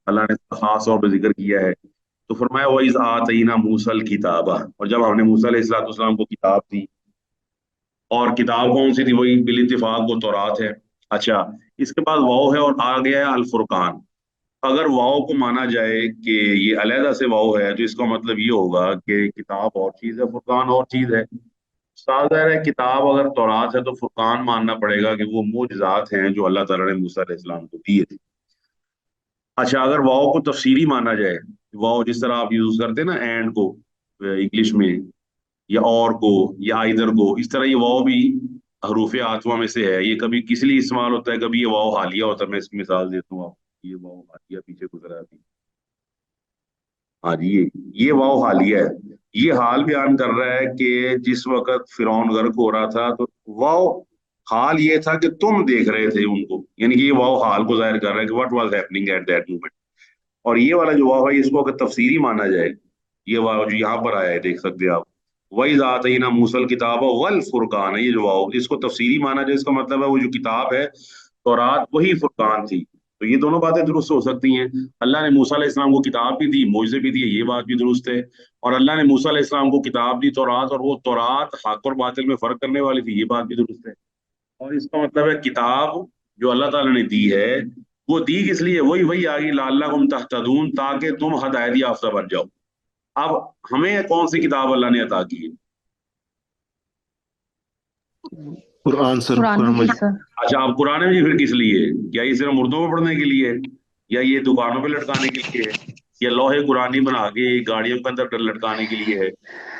अल्लाह ने खास तौर पर जिक्र किया है। तो फरमाया वइज़ आतईना मूसल किताबा, और जब हमने मूसा अलैहिस्सलाम को किताब दी, और किताब कौन सी थी? वही बिल इत्तिफाक वो तौरात है। अच्छा, इसके बाद वाव है और आ गया है अल फुरकान। अगर वाव को माना जाए कि ये अलहदा से वाव है, तो इसका मतलब ये होगा कि किताब और चीज है, फुरकान और चीज है। साज़ाहिर है किताब अगर तौरात है तो फुरकान मानना पड़ेगा कि वो मोजज़ात हैं जो अल्लाह ताला ने मूसा अलैहिस्सलाम को दिए थे। अच्छा, अगर वाव को तफसीरी माना जाए, वाव जिस तरह आप यूज करते हैं ना एंड को इंग्लिश में, या और को, या इधर को, इस तरह ये वाव भी हरूफ आत्मा में से है। ये कभी किस लिए इस्तेमाल होता है, कभी ये वाव हालिया होता है। मैं इसकी मिसाल देता हूँ आपको। ये वाव हालिया पीछे गुजरा है अभी। हाँ जी, ये वाव हालिया है। ये हाल बयान कर रहा है कि जिस वक्त फिरौन गर्क हो रहा था, तो वाव हाल ये था कि तुम देख रहे थे उनको, यानी कि ये वाव हाल को जाहिर कर रहा है कि what was happening at that moment. और ये वाला जो वाव है, इसको अगर तफसीरी माना जाए, ये वाव जो यहाँ पर आया है देख सकते हैं आप, वही आतईना मूसल किताब वल फुरकान है। ये जो वाव, इसको तफसीरी माना जाए, इसका मतलब है वो जो किताब है तौरात, वही फुरकान थी। तो ये दोनों बातें दुरुस्त हो सकती हैं। अल्लाह ने मूसा अलैहिस्सलाम को किताब भी दी, मोइज़े भी दिए, ये बात भी दुरुस्त है। और अल्लाह ने मूसा अलैहिस्सलाम को किताब दी तौरात, और वो तौरात हक और बातिल में फर्क करने वाली थी, ये बात भी दुरुस्त है। और इसका मतलब है किताब जो अल्लाह ताला ने दी है, वो दी किस लिए? वही वही आ गई लाल्लकुम तहतदून, ताकि तुम हदायत याफ्ता बन जाओ। अब हमें कौन सी किताब अल्लाह ने अता की है? कुरान सर, कुरान कुरान मजीद मजीद। सर। अच्छा, आप कुरान में फिर किस लिए? क्या ये सिर्फ मुर्दों में पढ़ने के लिए है, या ये दुकानों पे लटकाने के लिए है, या लोहे कुरानी बना के गाड़ियों के अंदर लटकाने के लिए है,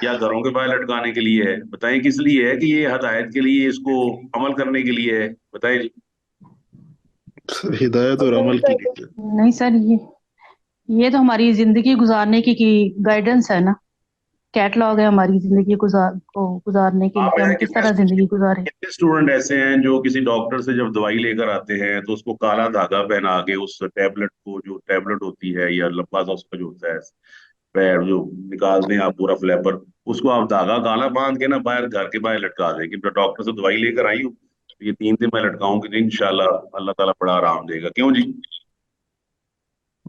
या घरों के बाहर लटकाने के लिए है? बताएं किस लिए है? कि ये हदायत के लिए, इसको अमल करने के लिए है? बताएं जी। सर हिदायत और अमल के लिए। नहीं सर, ये तो हमारी जिंदगी गुजारने की गाइडेंस है ना, कैटलॉग है हमारी जिंदगी गुजारने के लिए आप कि हम हैं किस तरह जिंदगी गुजारें। कितने स्टूडेंट ऐसे हैं जो किसी डॉक्टर से जब दवाई लेकर आते हैं, तो उसको काला धागा पहना के उस टैबलेट को, जो टैबलेट होती है या लंबा सा उसका जो होता है पैर जो निकालते हैं आप पूरा फ्लैपर, उसको आप धागा काला बांध के ना बाहर, घर के बाहर लटका दें कि मैं डॉक्टर से दवाई लेकर आई हूँ, तो ये 3 दिन मैं लटकाऊंगी, इंशाल्लाह अल्लाह ताला बड़ा आराम देगा। क्यों जी?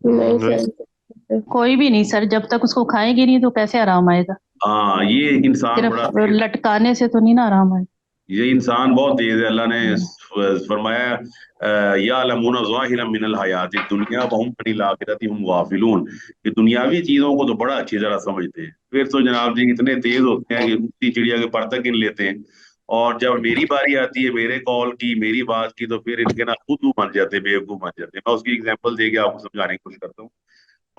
नहीं नहीं सर। कोई भी नहीं सर, जब तक उसको खाएंगे नहीं तो कैसे आराम आएगा? हाँ, ये इंसान सिर्फ बड़ा तेज, लटकाने से तो नहीं ना आराम आएगा। ये इंसान बहुत तेज है। अल्लाह ने फरमाया यालमून ज़ाहिरम मिनल हयाति दुनिया वहुम अनिल आखिरति हुम गाफिलून, कि दुनियावी चीजों को तो बड़ा अच्छी तरह समझते हैं, फिर तो जनाब जी इतने तेज होते हैं कि उड़ती चिड़िया के पर तक गिन लेते हैं। और जब मेरी बारी आती है, मेरे कॉल की, मेरी बात की, तो फिर इनके ना खुद बन जाते, बेवकूफ बन जाते हैं। मैं उसकी एग्जाम्पल दे के आपको समझाने की कोशिश करता हूँ।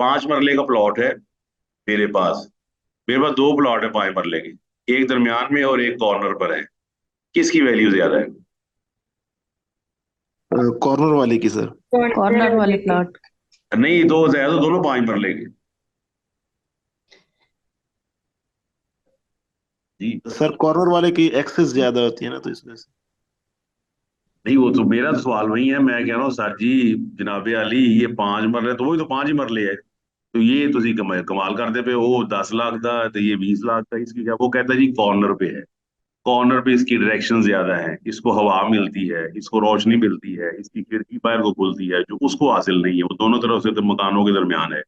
5 मरले का प्लॉट है मेरे पास। मेरे पास 2 प्लॉट है 5 मरले के, एक दरमियान में और एक कॉर्नर पर है। किसकी वैल्यू ज्यादा है? कॉर्नर वाले की सर। कॉर्नर वाले प्लॉट। नहीं, दो ज्यादा, दोनों 5 मरले के जी। सर कॉर्नर वाले की एक्सेस ज्यादा होती है ना, तो इस वजह से। नहीं, वो तो मेरा तो सवाल वही है, मैं कह रहा हूँ सर जी, जनाबे अली, ये 5 मरले तो वही तो 5 ही मरले है। तो ये तुसी कमाल करते पे, वो 10 लाख का तो ये 20 लाख का, इसकी क्या? वो कहता है जी कॉर्नर पे है। कॉर्नर पे इसकी डायरेक्शन ज्यादा है, इसको हवा मिलती है, इसको रोशनी मिलती है, इसकी खिड़की बाहर को खुलती है, जो उसको हासिल नहीं है, वो दोनों तरफ से तो मकानों के दरमियान है।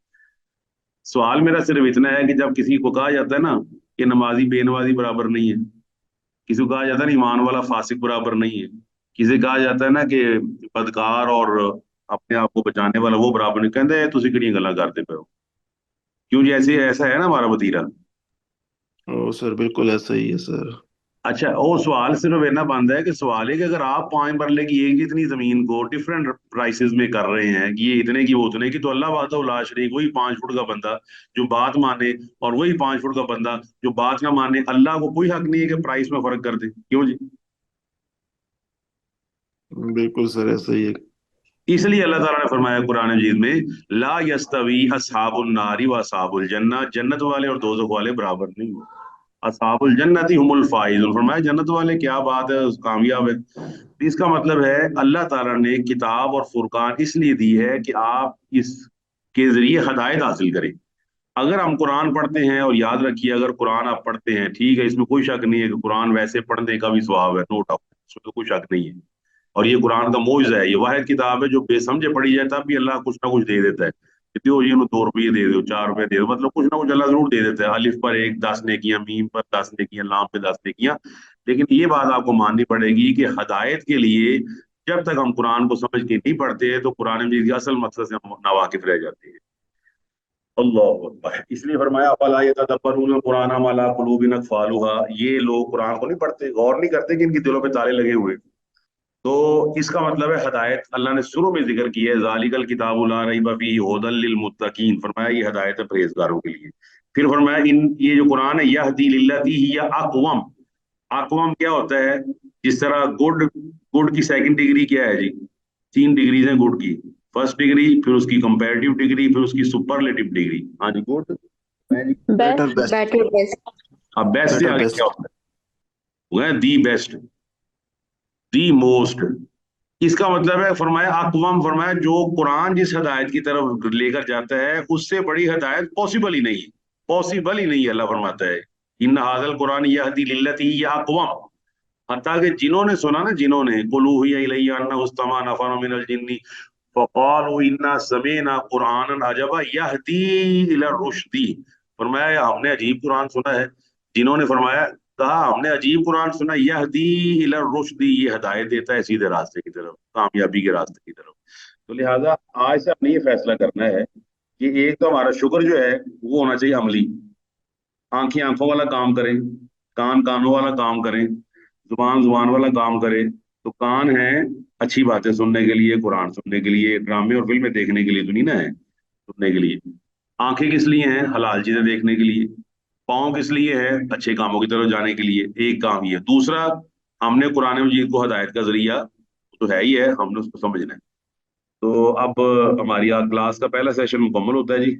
सवाल मेरा सिर्फ इतना है कि जब किसी को कहा जाता है ना कि नमाजी बेनमाजी बराबर नहीं है, किसी को कहा जाता है ना ईमान वाला फासिक बराबर नहीं है, किसी कहा जाता है ना कि बदकार और अपने आप को बचाने वाला वो बराबर नहीं, कहते तुसी किहड़ियां गल्लां करते पे हो। क्यों जी, ऐसे ऐसा है ना हमारा वतीरा। ओ सर बिल्कुल ऐसा ही है सर। अच्छा, वो सवाल सिर्फ इतना बनता है कि सवाल है कि अगर आप 5 मरले की एक जितनी जमीन को डिफरेंट प्राइसेस में कर रहे हैं कि ये इतने की वो उतने की, तो अल्लाह वाला शरीक वही 5 फुट का बंदा जो बात माने और वही 5 फुट का बंदा जो बात ना माने, अल्लाह को कोई हक नहीं है कि प्राइस में फर्क कर दे। क्यों जी? बिल्कुल सर ऐसा ही है। इसलिए अल्लाह ताला ने फरमाया कुरान मजीद में, ला यस्तवी अस्हाबुन नारी व अस्हाबुल जन्नह, जन्नत वाले और दोज़ख वाले बराबर नहीं हो। अस्हाबुल जन्नति हुमुल फाइज़ून, फरमाया जन्नत वाले क्या बात है, कामयाब है। तो इसका मतलब है अल्लाह ताला ने किताब और फुरकान इसलिए दी है कि आप इसके जरिए हदायत हासिल करें। अगर हम कुरान पढ़ते हैं, और याद रखिए अगर कुरान आप पढ़ते हैं, ठीक है, इसमें कोई शक नहीं है कि कुरान वैसे पढ़ने का भी सवाब है, नो डाउट, इसमें तो कोई शक नहीं है। और ये कुरान का मोइज़ा है, ये वाहिद किताब है जो बेसमझे पढ़ी जाए तब भी अल्लाह कुछ ना कुछ दे देता है कि दो ये 2 रुपये दे दो, 4 रुपये दे दो, मतलब कुछ ना कुछ अल्लाह जरूर दे देता है। अलिफ पर 10 नेकियां, मीम पर 10 नेकियां, लाम पे 10 नेकियां। लेकिन ये बात आपको माननी पड़ेगी कि हदायत के लिए जब तक हम कुरान को समझ के नहीं पढ़ते तो कुरान मजीद के असल मकसद से हम नावाकिफ रह जाते हैं। अल्लाह अकबर। इसलिए फरमाया अफला यतदब्बरून कुरान अम अला कुलूबिन अक़फ़ालुहा, ये लोग कुरान को नहीं पढ़ते, गौर नहीं करते कि इनकी दिलों पे ताले लगे हुए। तो इसका मतलब है हदायत अल्लाह ने शुरू में जिक्र किया है, ज़ालिकल किताबु ला रैब फीहि हुदल लिल मुत्तकीन, फरमाया ये हदायत है परहेजगारों के लिए। फिर फरमाया इन ये जो कुरान है यहदी लिल्लती हिया अक़वम, अक़वम क्या होता है? जिस तरह गुड, गुड की सेकंड डिग्री क्या है जी? 3 डिग्रीज हैं गुड की। फर्स्ट डिग्री, फिर उसकी कंपैरेटिव डिग्री, फिर उसकी सुपरलेटिव डिग्री। हाँ जी, good, better best, best. Better, best. अब बेस्ट से बेटर आगे क्या बेस्ट। होता है? वो है दी बेस्ट, दी मोस्ट। इसका मतलब है फरमाया अक़वम, फरमाया जो कुरान जिस हदायत की तरफ लेकर जाता है उससे बड़ी हदायत पॉसिबल ही नहीं है, पॉसिबल ही नहीं है। अल्लाह फरमाता है इन हाज़ल कुरान यहदी लिल्लती हिया अक़वम, हत्ता कि जिन्होंने सुना ना, जिन्होंने कुलू हिया इलैया अन्नहु इस्तमा नफ़रun मिनल जिन्नी फ़क़ालू इन्ना समीअना कुरआनन अजबा यहदी इला रुश्दी, फरमाया हमने अजीब कुरान सुना है। जिन्होंने फरमाया, कहा हमने अजीब कुरान सुना, यहदी इला रुश्दी, ये हदायत देता है सीधे रास्ते की तरफ, कामयाबी के रास्ते की तरफ। तो लिहाजा आज से हमने ये फैसला करना है कि एक तो हमारा शुक्र जो है वो होना चाहिए अमली, आंखें आंखों वाला काम करें, कान कानों वाला काम करें, जुबान जुबान वाला काम करे। तो कान है अच्छी बातें सुनने के लिए, कुरान सुनने के लिए, ड्रामे और फिल्में देखने के लिए तो नहीं ना है, सुनने के लिए। आंखें किस लिए हैं? हलाल चीजें देखने के लिए। पाँव किस लिए है? अच्छे कामों की तरफ जाने के लिए। एक काम ये। दूसरा, हमने कुरान मजीद को हदायत का जरिया तो है ही है, हमने उसको समझना है। तो अब हमारी आज क्लास का पहला सेशन मुकम्मल होता है जी।